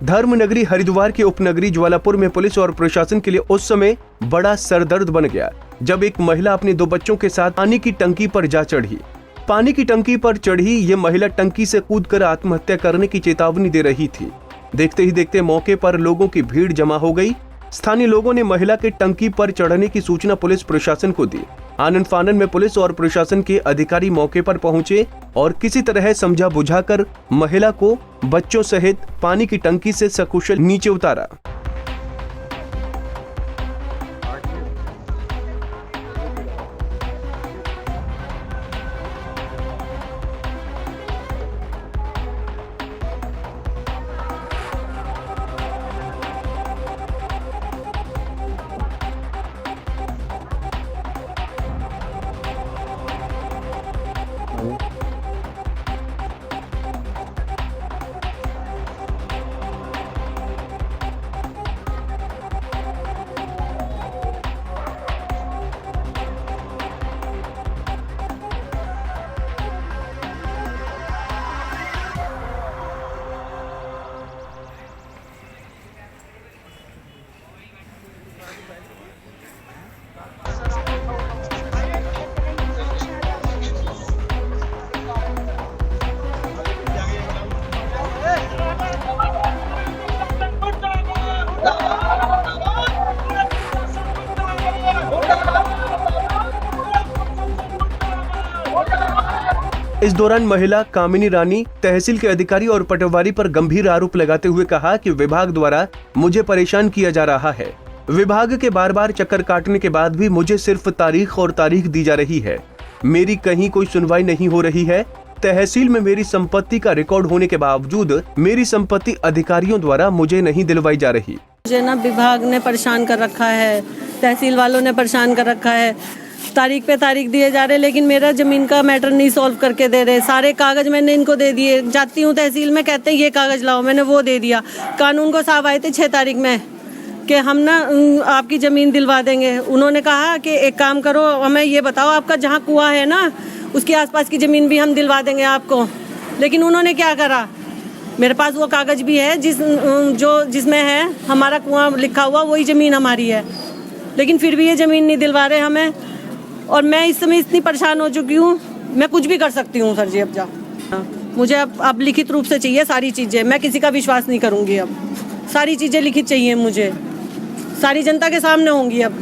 धर्मनगरी हरिद्वार के उपनगरी ज्वालापुर में पुलिस और प्रशासन के लिए उस समय बड़ा सरदर्द बन गया जब एक महिला अपने 2 बच्चों के साथ पानी की टंकी पर जा चढ़ी। पानी की टंकी पर चढ़ी ये महिला टंकी से कूदकर आत्महत्या करने की चेतावनी दे रही थी। देखते ही देखते मौके पर लोगों की भीड़ जमा हो गई। स्थानीय लोगों ने महिला के टंकी पर चढ़ने की सूचना पुलिस प्रशासन को दी। आनन फानन में पुलिस और प्रशासन के अधिकारी मौके पर पहुंचे और किसी तरह समझा बुझाकर महिला को बच्चों सहित पानी की टंकी से सकुशल नीचे उतारा। इस दौरान महिला कामिनी रानी तहसील के अधिकारी और पटवारी पर गंभीर आरोप लगाते हुए कहा कि विभाग द्वारा मुझे परेशान किया जा रहा है। विभाग के बार बार चक्कर काटने के बाद भी मुझे सिर्फ तारीख और तारीख दी जा रही है। मेरी कहीं कोई सुनवाई नहीं हो रही है। तहसील में मेरी संपत्ति का रिकॉर्ड होने के बावजूद मेरी संपत्ति अधिकारियों द्वारा मुझे नहीं दिलवाई जा रही। मुझे ना विभाग ने परेशान कर रखा है, तहसील वालों ने परेशान कर रखा है। तारीख पे तारीख दिए जा रहे, लेकिन मेरा जमीन का मैटर नहीं सॉल्व करके दे रहे। सारे कागज मैंने इनको दे दिए। जाती हूँ तहसील में, कहते हैं ये कागज लाओ, मैंने वो दे दिया। कानून को साहब आए थे 6 तारीख में कि हम ना आपकी ज़मीन दिलवा देंगे। उन्होंने कहा कि एक काम करो, हमें ये बताओ आपका जहाँ कुआं है ना उसके आसपास की ज़मीन भी हम दिलवा देंगे आपको। लेकिन उन्होंने क्या करा, मेरे पास वो कागज़ भी है जिसमें है हमारा कुआं लिखा हुआ, वही ज़मीन हमारी है, लेकिन फिर भी ये ज़मीन नहीं दिलवा रहे हमें। और मैं इस समय इतनी परेशान हो चुकी हूँ, मैं कुछ भी कर सकती हूँ सर जी। अब मुझे अब लिखित रूप से चाहिए सारी चीज़ें। मैं किसी का विश्वास नहीं करूँगी। अब सारी चीज़ें लिखित चाहिए मुझे, सारी जनता के सामने होंगी। अब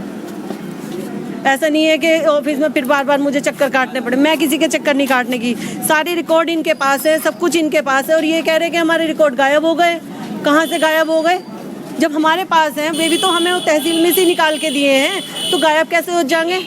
ऐसा नहीं है कि ऑफिस में फिर बार बार मुझे चक्कर काटने पड़े। मैं किसी के चक्कर नहीं काटने की। सारी रिकॉर्ड इनके पास है, सब कुछ इनके पास है, और ये कह रहे हैं कि हमारे रिकॉर्ड गायब हो गए। कहाँ से गायब हो गए? जब हमारे पास हैं, वे भी तो हमें तहसील में से निकाल के दिए हैं, तो गायब कैसे हो जाएंगे?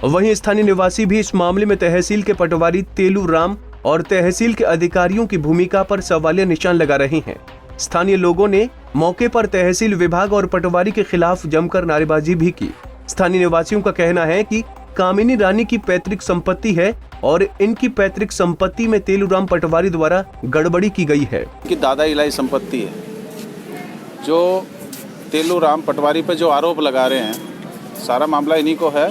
वहीं स्थानीय निवासी भी इस मामले में तहसील के पटवारी तेलू राम और तहसील के अधिकारियों की भूमिका पर सवालिया निशान लगा रहे हैं। स्थानीय लोगों ने मौके पर तहसील विभाग और पटवारी के खिलाफ जमकर नारेबाजी भी की। स्थानीय निवासियों का कहना है कि कामिनी रानी की पैतृक संपत्ति है और इनकी पैतृक संपत्ति में तेलू राम पटवारी द्वारा गड़बड़ी की गई है। कि दादा इलाही संपत्ति है। जो तेलू राम पटवारी पे जो आरोप लगा रहे हैं, सारा मामला इन्हीं को है।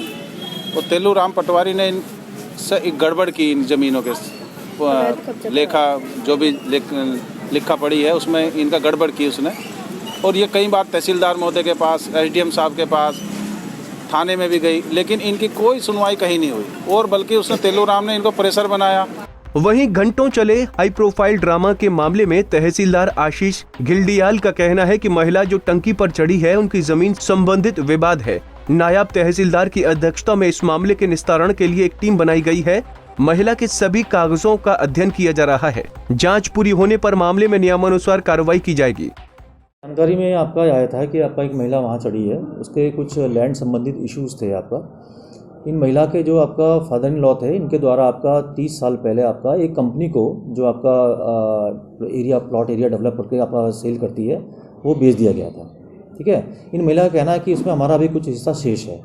वो तेलू राम पटवारी ने इनसे एक गड़बड़ की इन ज़मीनों के लेखा जो भी लिखा पड़ी है उसमें इनका गड़बड़ की उसने। और ये कई बार तहसीलदार महोदय के पास, एसडीएम साहब के पास, थाने में भी गई, लेकिन इनकी कोई सुनवाई कहीं नहीं हुई। और बल्कि उसने तेलू राम ने इनको प्रेशर बनाया। वहीं घंटों चले हाई प्रोफाइल ड्रामा के मामले में तहसीलदार आशीष घिल्डियाल का कहना है कि महिला जो टंकी पर चढ़ी है उनकी जमीन संबंधित विवाद है। नायब तहसीलदार की अध्यक्षता में इस मामले के निस्तारण के लिए एक टीम बनाई गई है। महिला के सभी कागजों का अध्ययन किया जा रहा है। जांच पूरी होने पर मामले में नियमानुसार कार्रवाई की जाएगी। जानकारी में आपका आया था कि आपका एक महिला वहाँ चढ़ी है, उसके कुछ लैंड संबंधित इश्यूज थे आपका। इन महिला के जो आपका फादर इन लॉ थे, इनके द्वारा आपका 30 साल पहले आपका एक कंपनी को जो आपका प्लॉट एरिया डेवलप करके आपका सेल करती है वो बेच दिया गया था। ठीक है। इन महिला का कहना है कि उसमें हमारा भी कुछ हिस्सा शेष है।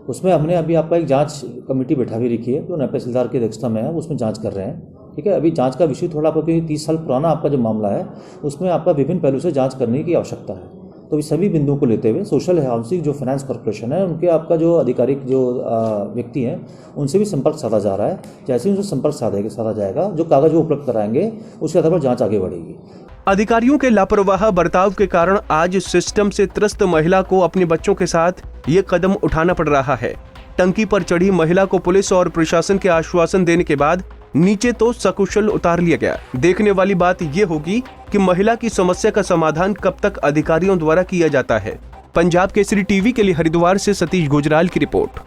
उसमें हमने अभी आपका एक जांच कमेटी बैठा भी रखी है जो नायब तहसीलदार की अध्यक्षता में है, उसमें जांच कर रहे हैं। ठीक है। अभी जांच का विषय थोड़ा क्योंकि 30 साल पुराना आपका जो मामला है उसमें आपका विभिन्न पहलू से जांच करने की आवश्यकता है। तो इस सभी बिंदुओं को लेते हुए सोशल हाउसिंग जो फाइनेंस कॉर्पोरेशन है उनके आपका जो आधिकारिक जो व्यक्ति हैं उनसे भी संपर्क साधा जा रहा है। जैसे ही उनसे संपर्क साधा जाएगा, जो कागज वो उपलब्ध कराएंगे उसके आधार पर जाँच आगे बढ़ेगी। अधिकारियों के लापरवाह बर्ताव के कारण आज सिस्टम से त्रस्त महिला को अपने बच्चों के साथ ये कदम उठाना पड़ रहा है। टंकी पर चढ़ी महिला को पुलिस और प्रशासन के आश्वासन देने के बाद नीचे तो सकुशल उतार लिया गया। देखने वाली बात ये होगी कि महिला की समस्या का समाधान कब तक अधिकारियों द्वारा किया जाता है। पंजाब केसरी टीवी के लिए हरिद्वार से सतीश गुजराल की रिपोर्ट।